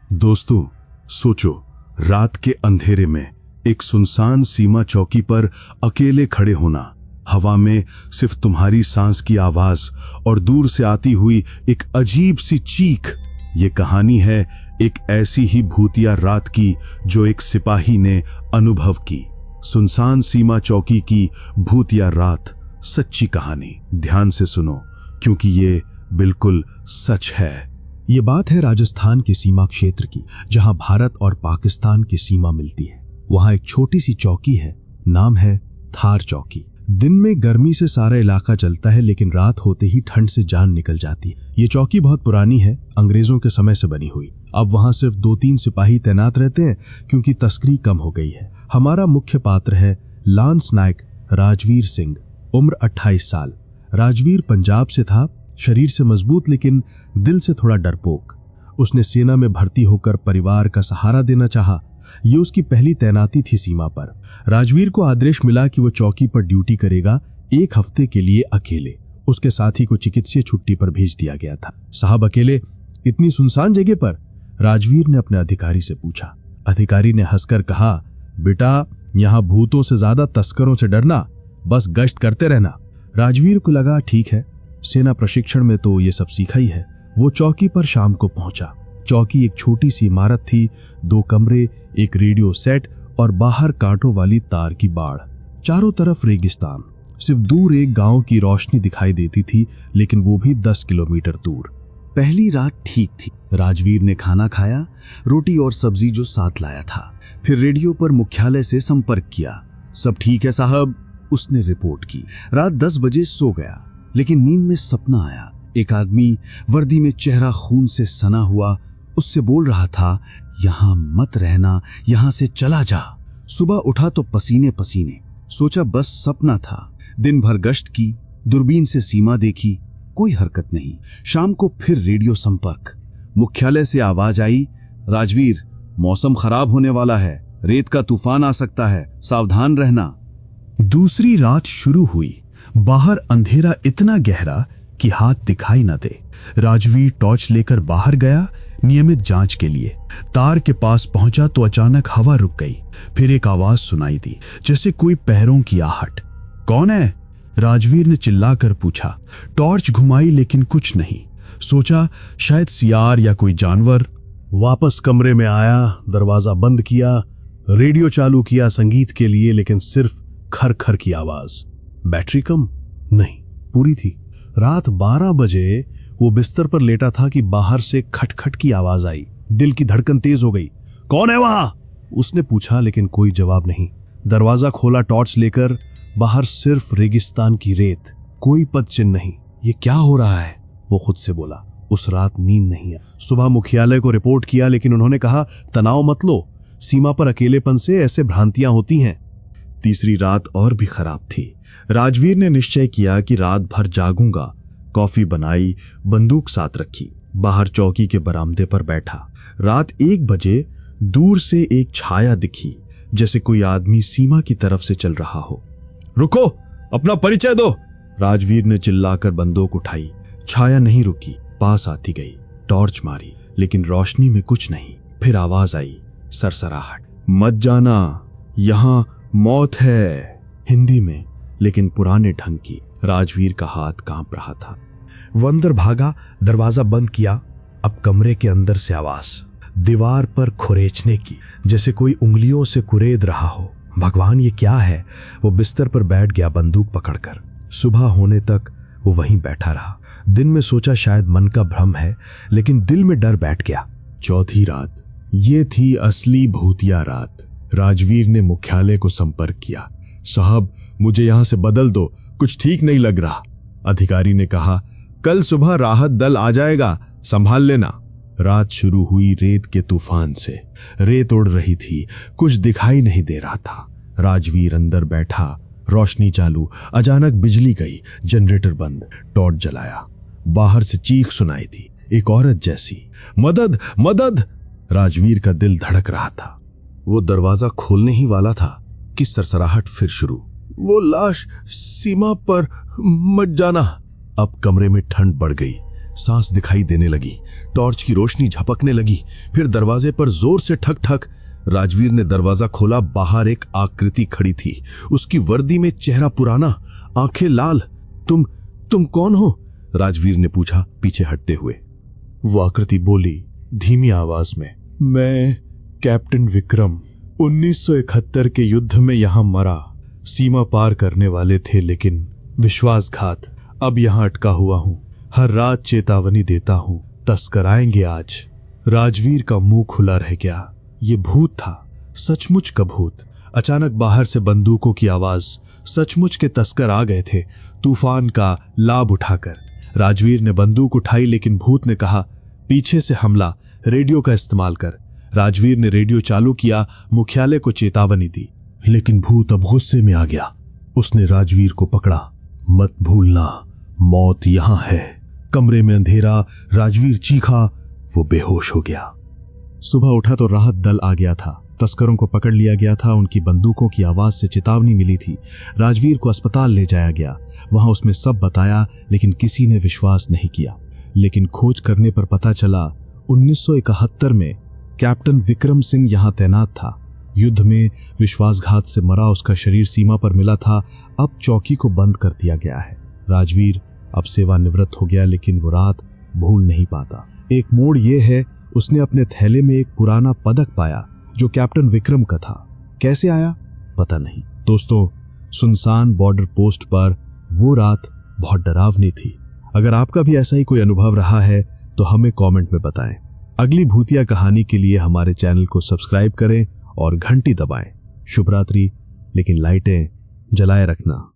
दोस्तों, सोचो, रात के अंधेरे में एक सुनसान सीमा चौकी पर अकेले खड़े होना, हवा में सिर्फ तुम्हारी सांस की आवाज और दूर से आती हुई एक अजीब सी चीख। ये कहानी है एक ऐसी ही भूतिया रात की जो एक सिपाही ने अनुभव की। सुनसान सीमा चौकी की भूतिया रात, सच्ची कहानी। ध्यान से सुनो, क्योंकि ये बिल्कुल सच है। ये बात है राजस्थान के सीमा क्षेत्र की, जहां भारत और पाकिस्तान की सीमा मिलती है। वहां एक छोटी सी चौकी है, नाम है थार चौकी। दिन में गर्मी से सारा इलाका जलता है, लेकिन रात होते ही ठंड से जान निकल जाती है। ये चौकी बहुत पुरानी है, अंग्रेजों के समय से बनी हुई। अब वहां सिर्फ 2-3 सिपाही तैनात रहते हैं, क्योंकि तस्करी कम हो गई है। हमारा मुख्य पात्र है लांस नायक राजवीर सिंह, उम्र 28 साल। राजवीर पंजाब से था, शरीर से मजबूत लेकिन दिल से थोड़ा डरपोक। उसने सेना में भर्ती होकर परिवार का सहारा देना चाहा। ये उसकी पहली तैनाती थी सीमा पर। राजवीर को आदेश मिला कि वो चौकी पर ड्यूटी करेगा 1 हफ्ते के लिए अकेले। उसके साथी को चिकित्सीय छुट्टी पर भेज दिया गया था। साहब, अकेले इतनी सुनसान जगह पर? राजवीर ने अपने अधिकारी से पूछा। अधिकारी ने हंसकर कहा, बेटा, यहाँ भूतों से ज्यादा तस्करों से डरना, बस गश्त करते रहना। राजवीर को लगा ठीक है, सेना प्रशिक्षण में तो ये सब सीखा ही है। वो चौकी पर शाम को पहुंचा। चौकी एक छोटी सी इमारत थी, 2 कमरे, एक रेडियो सेट और बाहर कांटों वाली तार की बाड़। चारों तरफ रेगिस्तान, सिर्फ दूर एक गांव की रोशनी दिखाई देती थी, लेकिन वो भी 10 किलोमीटर दूर। पहली रात ठीक थी। राजवीर ने खाना खाया, रोटी और सब्जी जो साथ लाया था। फिर रेडियो पर मुख्यालय से संपर्क किया। सब ठीक है साहब, उसने रिपोर्ट की। रात 10 बजे सो गया, लेकिन नींद में सपना आया। एक आदमी वर्दी में, चेहरा खून से सना हुआ, उससे बोल रहा था, यहां मत रहना, यहां से चला जा। सुबह उठा तो पसीने पसीने। सोचा बस सपना था। दिन भर गश्त की, दूरबीन से सीमा देखी, कोई हरकत नहीं। शाम को फिर रेडियो संपर्क। मुख्यालय से आवाज आई, राजवीर, मौसम खराब होने वाला है, रेत का तूफान आ सकता है, सावधान रहना। दूसरी रात शुरू हुई। बाहर अंधेरा इतना गहरा कि हाथ दिखाई न दे। राजवीर टॉर्च लेकर बाहर गया, नियमित जांच के लिए। तार के पास पहुंचा तो अचानक हवा रुक गई। फिर एक आवाज सुनाई दी, जैसे कोई पैरों की आहट। कौन है? राजवीर ने चिल्लाकर पूछा। टॉर्च घुमाई लेकिन कुछ नहीं। सोचा शायद सियार या कोई जानवर। वापस कमरे में आया, दरवाजा बंद किया, रेडियो चालू किया संगीत के लिए, लेकिन सिर्फ खर खर की आवाज। बैटरी कम? नहीं, पूरी थी। रात 12 बजे वो बिस्तर पर लेटा था कि बाहर से खटखट की आवाज आई। दिल की धड़कन तेज हो गई। कौन है वहां? उसने पूछा, लेकिन कोई जवाब नहीं। दरवाजा खोला टॉर्च लेकर। बाहर सिर्फ रेगिस्तान की रेत, कोई पद चिन्ह नहीं। ये क्या हो रहा है? वो खुद से बोला। उस रात नींद नहीं आई। सुबह मुख्यालय को रिपोर्ट किया, लेकिन उन्होंने कहा, तनाव मत लो, सीमा पर अकेलेपन से ऐसे भ्रांतियां होती हैं। तीसरी रात और भी खराब थी। राजवीर ने निश्चय किया कि रात भर जागूंगा। कॉफी बनाई, बंदूक साथ रखी, बाहर चौकी के बरामदे पर बैठा। रात 1 बजे दूर से एक छाया दिखी, जैसे कोई आदमी सीमा की तरफ से चल रहा हो। रुको, अपना परिचय दो, राजवीर ने चिल्लाकर बंदूक उठाई। छाया नहीं रुकी, पास आती गई। टॉर्च मारी, लेकिन रोशनी में कुछ नहीं। फिर आवाज आई, सरसराहट, मत जाना, यहां मौत है, हिंदी में, लेकिन पुराने ढंग की। राजवीर का हाथ कांप रहा था। वो अंदर भागा, दरवाजा बंद किया। अब कमरे के अंदर से आवाज, दीवार पर खुरेचने की, जैसे कोई उंगलियों से कुरेद रहा हो। भगवान, ये क्या है? वो बिस्तर पर बैठ गया, बंदूक पकड़कर। सुबह होने तक वो वहीं बैठा रहा। दिन में सोचा शायद मन का भ्रम है, लेकिन दिल में डर बैठ गया। चौथी रात, ये थी असली भूतिया रात। राजवीर ने मुख्यालय को संपर्क किया। साहब, मुझे यहां से बदल दो, कुछ ठीक नहीं लग रहा। अधिकारी ने कहा, कल सुबह राहत दल आ जाएगा, संभाल लेना। रात शुरू हुई रेत के तूफान से। रेत उड़ रही थी, कुछ दिखाई नहीं दे रहा था। राजवीर अंदर बैठा, रोशनी चालू। अचानक बिजली गई, जनरेटर बंद। टॉर्च जलाया। बाहर से चीख सुनाई दी, एक औरत जैसी, मदद मदद। राजवीर का दिल धड़क रहा था। वो दरवाजा खोलने ही वाला था कि सरसराहट फिर शुरू। वो लाश सीमा पर, मत जाना। अब कमरे में ठंड बढ़ गई। सांस दिखाई देने लगी, टॉर्च की रोशनी झपकने लगी। फिर दरवाजे पर जोर से ठक ठक। राजवीर ने दरवाजा खोला। बाहर एक आकृति खड़ी थी, उसकी वर्दी में चेहरा पुराना, आंखें लाल। तुम कौन हो? राजवीर ने पूछा पीछे हटते हुए। वो आकृति बोली धीमी आवाज में, मैं कैप्टन विक्रम, 1971 के युद्ध में यहां मरा। सीमा पार करने वाले थे, लेकिन विश्वासघात। अब यहां अटका हुआ हूं। हर रात चेतावनी देता हूं, तस्कर आएंगे आज। राजवीर का मुंह खुला रह गया। ये भूत था, सचमुच का भूत। अचानक बाहर से बंदूकों की आवाज। सचमुच के तस्कर आ गए थे, तूफान का लाभ उठाकर। राजवीर ने बंदूक उठाई, लेकिन भूत ने कहा, पीछे से हमला, रेडियो का इस्तेमाल कर। राजवीर ने रेडियो चालू किया, मुख्यालय को चेतावनी दी। लेकिन भूत अब गुस्से में आ गया। उसने राजवीर को पकड़ा। मत भूलना, मौत यहां है। कमरे में अंधेरा। राजवीर चीखा। वो बेहोश हो गया। सुबह उठा तो राहत दल आ गया था। तस्करों को पकड़ लिया गया था। उनकी बंदूकों की आवाज से चेतावनी मिली थी। राजवीर को अस्पताल ले जाया गया। वहां उसने सब बताया, लेकिन किसी ने विश्वास नहीं किया। लेकिन खोज करने पर पता चला 1971 में कैप्टन विक्रम सिंह यहां तैनात था। युद्ध में विश्वासघात से मरा उसका शरीर सीमा पर मिला था। अब चौकी को बंद कर दिया गया है। राजवीर अब सेवानिवृत्त हो गया, लेकिन वो रात भूल नहीं पाता। एक मोड़ ये है, उसने अपने थैले में एक पुराना पदक पाया जो कैप्टन विक्रम का था। कैसे आया पता नहीं। दोस्तों, सुनसान बॉर्डर पोस्ट पर वो रात बहुत डरावनी थी। अगर आपका भी ऐसा ही कोई अनुभव रहा है तो हमें कमेंट में बताएं। अगली भूतिया कहानी के लिए हमारे चैनल को सब्सक्राइब करें और घंटी दबाएं। शुभ रात्रि, लेकिन लाइटें जलाए रखना।